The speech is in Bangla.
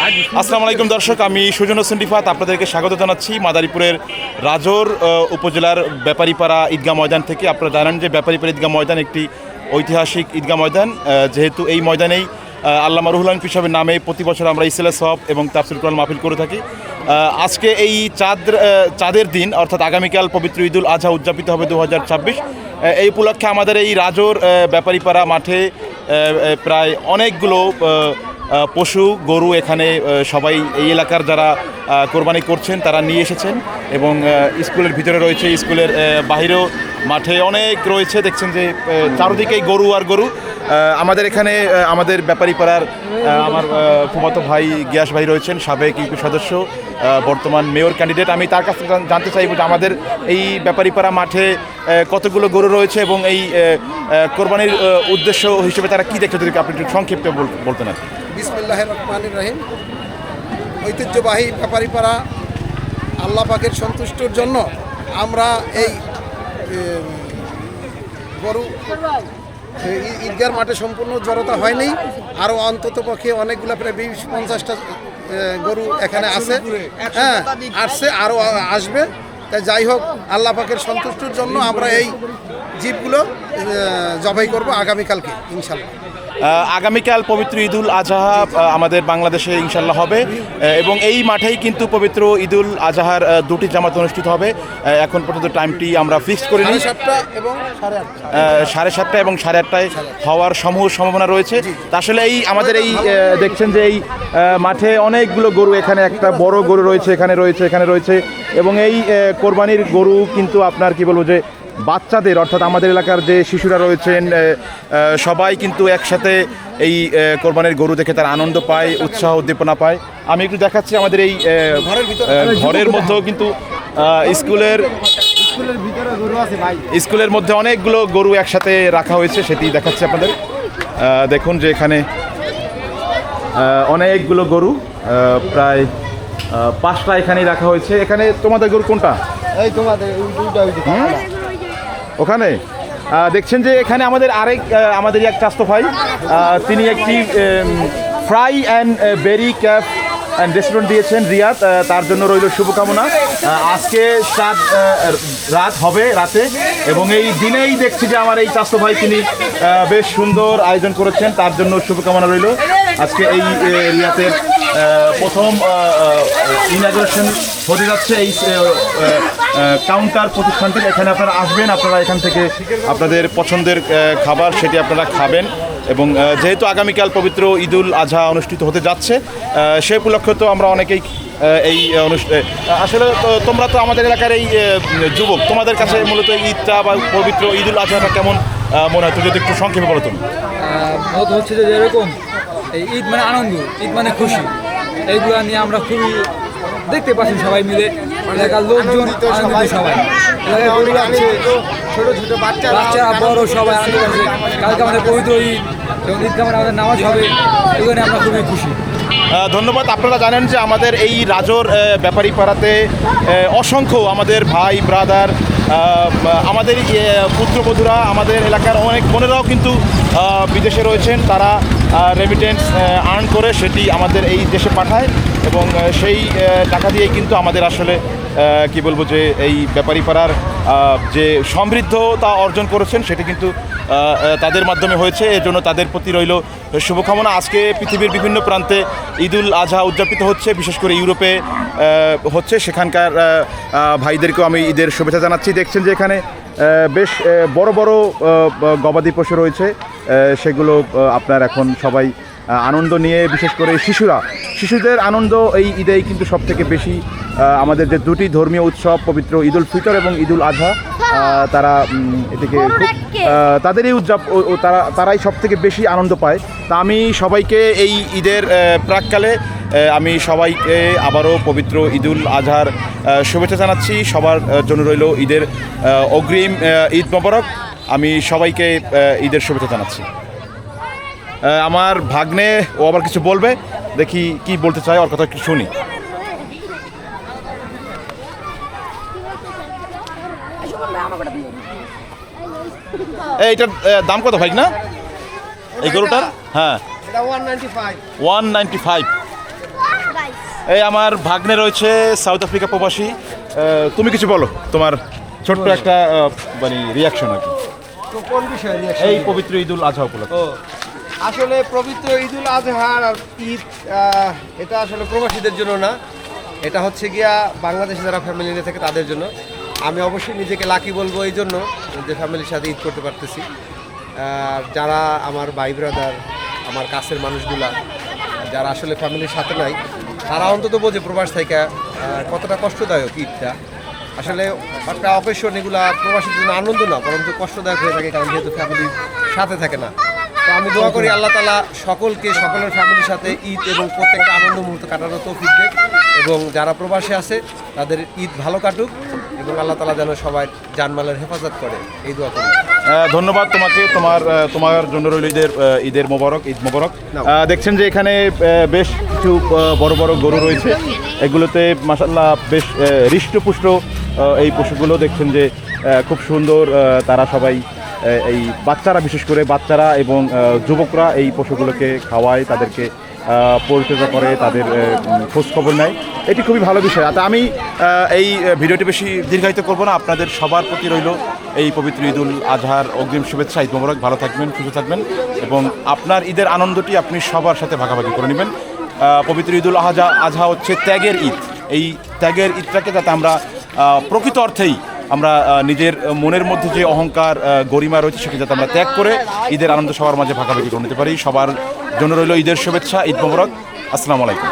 আসসালামু আলাইকুম দর্শক, আমি সুজন হোসেন রিফাত আপনাদেরকে স্বাগত জানাচ্ছি মাদারীপুরের রাজোর উপজেলার ব্যাপারীপাড়া ঈদগাহ ময়দান থেকে। আপনারা জানেন যে ব্যাপারীপাড়া ঈদগাহ ময়দান একটি ঐতিহাসিক ঈদগাহ ময়দান, যেহেতু এই ময়দানেই আল্লামা রুহুল আমিন পীর সাহেবের নামে প্রতি বছর আমরা ইসলাহ সওয়াব এবং তাফসীর কোরআন মাহফিল করে থাকি। আজকে এই চাঁদের দিন অর্থাৎ আগামীকাল পবিত্র ঈদুল আজহা উদযাপিত হবে 2026। এই উপলক্ষে আমাদের এই রাজোর ব্যাপারীপাড়া মাঠে প্রায় অনেকগুলো পশু গরু এখানে সবাই এই এলাকার যারা কোরবানি করছেন তারা নিয়ে এসেছেন এবং স্কুলের ভিতরে রয়েছে, স্কুলের বাহিরেও মাঠে অনেক রয়েছে। দেখছেন যে চারদিকেই গরু আর গরু। আমাদের এখানে আমাদের ব্যাপারীপাড়ার আমার ফুফাতো ভাই গিয়াস ভাই রয়েছেন, সাবেক ইউপি সদস্য, বর্তমান মেয়র ক্যান্ডিডেট। আমি তার কাছ থেকে জানতে চাইব যে আমাদের এই ব্যাপারীপাড়া মাঠে কতগুলো গরু রয়েছে এবং এই কোরবানির উদ্দেশ্য হিসেবে তারা কী দেখছে, যদি আপনি একটু সংক্ষিপ্ত বলতেন আর কি। বিসমিল্লাহির রহমানির রহিম। ঐতিহ্যবাহী ব্যাপারীপাড়া আল্লাহ পাকের সন্তুষ্টির জন্য আমরা এই গরু ঈদগার মাঠে সম্পূর্ণ জড়তা হয়নি, আরও অন্তত পক্ষে অনেকগুলো প্রায় 20-50টা গরু এখানে আছে, হ্যাঁ আসছে, আরও আসবে। তাই যাই হোক, আল্লাহ পাকের সন্তুষ্টির জন্য আমরা এই জীবগুলো জবাই করব আগামীকালকে ইনশাল্লাহ। আগামীকাল পবিত্র ঈদুল আজহা আমাদের বাংলাদেশে ইনশাল্লাহ হবে এবং এই মাঠেই কিন্তু পবিত্র ঈদুল আজহার দুটি জামাত অনুষ্ঠিত হবে। এখন পর্যন্ত টাইমটি আমরা ফিক্সড করিনি, 7:30 এবং 7:30 এবং 8:30টায় হওয়ার সম্ভাবনা রয়েছে। আসলে এই আমাদের এই দেখছেন যে এই মাঠে অনেকগুলো গরু, এখানে একটা বড় গরু রয়েছে, এখানে রয়েছে এবং এই কোরবানির গরু কিন্তু আপনার কি বলবো যে বাচ্চাদের অর্থাৎ আমাদের এলাকার যে শিশুরা রয়েছেন সবাই কিন্তু একসাথে এই কোরবানির গরু দেখে তারা আনন্দ পায়, উৎসাহ উদ্দীপনা পায়। আমি একটু দেখাচ্ছি আমাদের এই ঘরের মধ্যেও কিন্তু স্কুলের মধ্যে অনেকগুলো গরু একসাথে রাখা হয়েছে, সেটি দেখাচ্ছি আপনাদের। দেখুন যে এখানে অনেকগুলো গরু, প্রায় 5টা এখানেই রাখা হয়েছে। এখানে তোমাদের গরু কোনটা? এই তোমাদের ওখানে দেখছেন যে এখানে আমাদের এক চাস্তো ভাই, তিনি একটি fry and berry cafe and restaurant দিয়েছেন রিয়াদ, তার জন্য রইল শুভকামনা। আজকে রাত হবে রাতে এবং এই দিনেই দেখছি যে আমার এই চাস্তো ভাই তিনি বেশ সুন্দর আয়োজন করেছেন, তার জন্য শুভকামনা রইল। আজকে এই রিয়াদের প্রথম ইনাগুরেশন হতে যাচ্ছে এই কাউন্টার প্রতিষ্ঠানটি। এখানে আপনারা আসবেন, আপনারা এখান থেকে আপনাদের পছন্দের খাবার সেটি আপনারা খাবেন এবং যেহেতু আগামীকাল পবিত্র ঈদুল আজহা অনুষ্ঠিত হতে যাচ্ছে সে উপলক্ষে তো আমরা অনেকেই এই আসলে তোমরা তো আমাদের এলাকার এই যুবক, তোমাদের কাছে মূলত ঈদটা বা পবিত্র ঈদুল আজহাটা কেমন মনে হয়, যদি একটু সংক্ষেপে বলো তুমি। হচ্ছে যে এরকম এই ঈদ মানে আনন্দ, ঈদ মানে খুশি, এইগুলো নিয়ে আমরা খুবই দেখতে পাচ্ছি সবাই মিলে, এলাকার লোকজন আনন্দিত, সবাই ছোট ছোট বাচ্চারা বড় সবাই আনন্দ পাচ্ছে। কালকে আমাদের পবিত্র ঈদ এবং ঈদকে আমাদের নামাজ হবে, এগুলো নিয়ে আমরা খুবই খুশি। ধন্যবাদ। আপনারা জানেন যে আমাদের এই রাজোর ব্যাপারীপাড়াতে অসংখ্য আমাদের ভাই ব্রাদার, আমাদের পুত্রবধূরা, আমাদের এলাকার অনেক বোনেরাও কিন্তু বিদেশে রয়েছেন, তারা রেমিটেন্স আর্ন করে সেটি আমাদের এই দেশে পাঠায় এবং সেই টাকা দিয়েই কিন্তু আমাদের আসলে কি বলবো যে এই ব্যাপারীপাড়ার যে সমৃদ্ধতা অর্জন করেছেন সেটি কিন্তু তাদের মাধ্যমে হয়েছে। এর জন্য তাদের প্রতি রইল শুভকামনা। আজকে পৃথিবীর বিভিন্ন প্রান্তে ঈদুল আজহা উদযাপিত হচ্ছে, বিশেষ করে ইউরোপে হচ্ছে, সেখানকার ভাইদেরকেও আমি ঈদের শুভেচ্ছা জানাচ্ছি। দেখছেন যে এখানে বেশ বড় বড় গবাদি পশু রয়েছে, সেগুলো আপনার এখন সবাই আনন্দ নিয়ে, বিশেষ করে শিশুদের আনন্দ এই ঈদেই কিন্তু সব থেকে বেশি। আমাদের যে দুটি ধর্মীয় উৎসব পবিত্র ঈদুল ফিতর এবং ঈদুল আজহা, তারা এদিকে তাদেরই তারাই সব থেকে বেশি আনন্দ পায়। তা আমি সবাইকে এই ঈদের প্রাককালে আমি সবাইকে আবারও পবিত্র ঈদুল আজহার শুভেচ্ছা জানাচ্ছি। সবার জন্য রইল ঈদের অগ্রিম ঈদ মোবারক। আমি সবাইকে ঈদের শুভেচ্ছা জানাচ্ছি। আমার ভাগ্নে ও আবার কিছু বলবে, দেখি কি বলতে চায়, ওর কথা একটু শুনি। এইটার দাম কত ভাই না এই গরুটার? হ্যাঁ, 195 এই আমার ভাগ্নে রয়েছে সাউথ আফ্রিকা প্রবাসী। তুমি কিছু বলো, তোমার ছোট্ট একটা মানে রিয়াকশন আর কি কোন বিষয়ে এই পবিত্র ঈদুল আজহা উপলক্ষে। আসলে পবিত্র ঈদুল আজহার আর ঈদ এটা আসলে প্রবাসীদের জন্য না, এটা হচ্ছে গিয়া বাংলাদেশে যারা ফ্যামিলি নিয়ে থাকে তাদের জন্য। আমি অবশ্যই নিজেকে লাকি বলবো এই জন্য যে ফ্যামিলির সাথে ঈদ করতে পারতেছি। আর যারা আমার ভাই ব্রাদার, আমার কাছের মানুষগুলা যারা আসলে ফ্যামিলির সাথে নাই, তারা অন্তত বোঝে প্রবাস থেকে কতটা কষ্টদায়ক ঈদটা। আসলে একটা অকেশন এগুলা প্রবাসীর জন্য আনন্দ না, বরঞ্চ কষ্টদায়ক হয়ে থাকে, কারণ যেহেতু ফ্যামিলির সাথে থাকে না। তো আমি দোয়া করি আল্লাহ তাআলা সকলকে সকলের ফ্যামিলির সাথে ঈদ এবং প্রত্যেকটা আনন্দ মুহূর্ত কাটানোর তৌফিক দেয়, এবং যারা প্রবাসে আছে তাদের ঈদ ভালো কাটুক, এবং আল্লাহ তাআলা যেন সবাই জানমালের হেফাজত করে, এই দোয়া করি। ধন্যবাদ তোমাকে, তোমার জন্য রইল ঈদের মোবারক, ঈদ মোবারক। দেখছেন যে এখানে বেশ কিছু বড় বড় গরু রয়েছে, এগুলোতে মাশাআল্লাহ বেশ হৃষ্টপুষ্ট এই পশুগুলো দেখছেন যে খুব সুন্দর। তারা সবাই এই বাচ্চারা, বিশেষ করে বাচ্চারা এবং যুবকরা এই পশুগুলোকে খাওয়ায়, তাদেরকে পরিচর্যা করে, তাদের খোঁজ খবর নেয়। এটি খুবই ভালো বিষয়। আমি এই ভিডিওটি বেশি দীর্ঘায়িত করব না, আপনাদের সবার প্রতি রইল এই পবিত্র ঈদুল আজহার অগ্রিম শুভেচ্ছা। ঈদ মোবারক, ভালো থাকবেন, সুস্থ থাকবেন, এবং আপনার ঈদের আনন্দটি আপনি সবার সাথে ভাগাভাগি করে নেবেন। পবিত্র ঈদুল আজহা হচ্ছে ত্যাগের ঈদ। এই ত্যাগের ঈদটাকে যাতে আমরা প্রকৃত অর্থেই আমরা নিজের মনের মধ্যে যে অহংকার গরিমা রয়েছে সেটা যাতে আমরা ত্যাগ করে ঈদের আনন্দ সবার মাঝে ভাগাভাগি করে নিতে পারি। সবার জন্য রইল ঈদের শুভেচ্ছা, ঈদ মোবারক, আসসালামু আলাইকুম।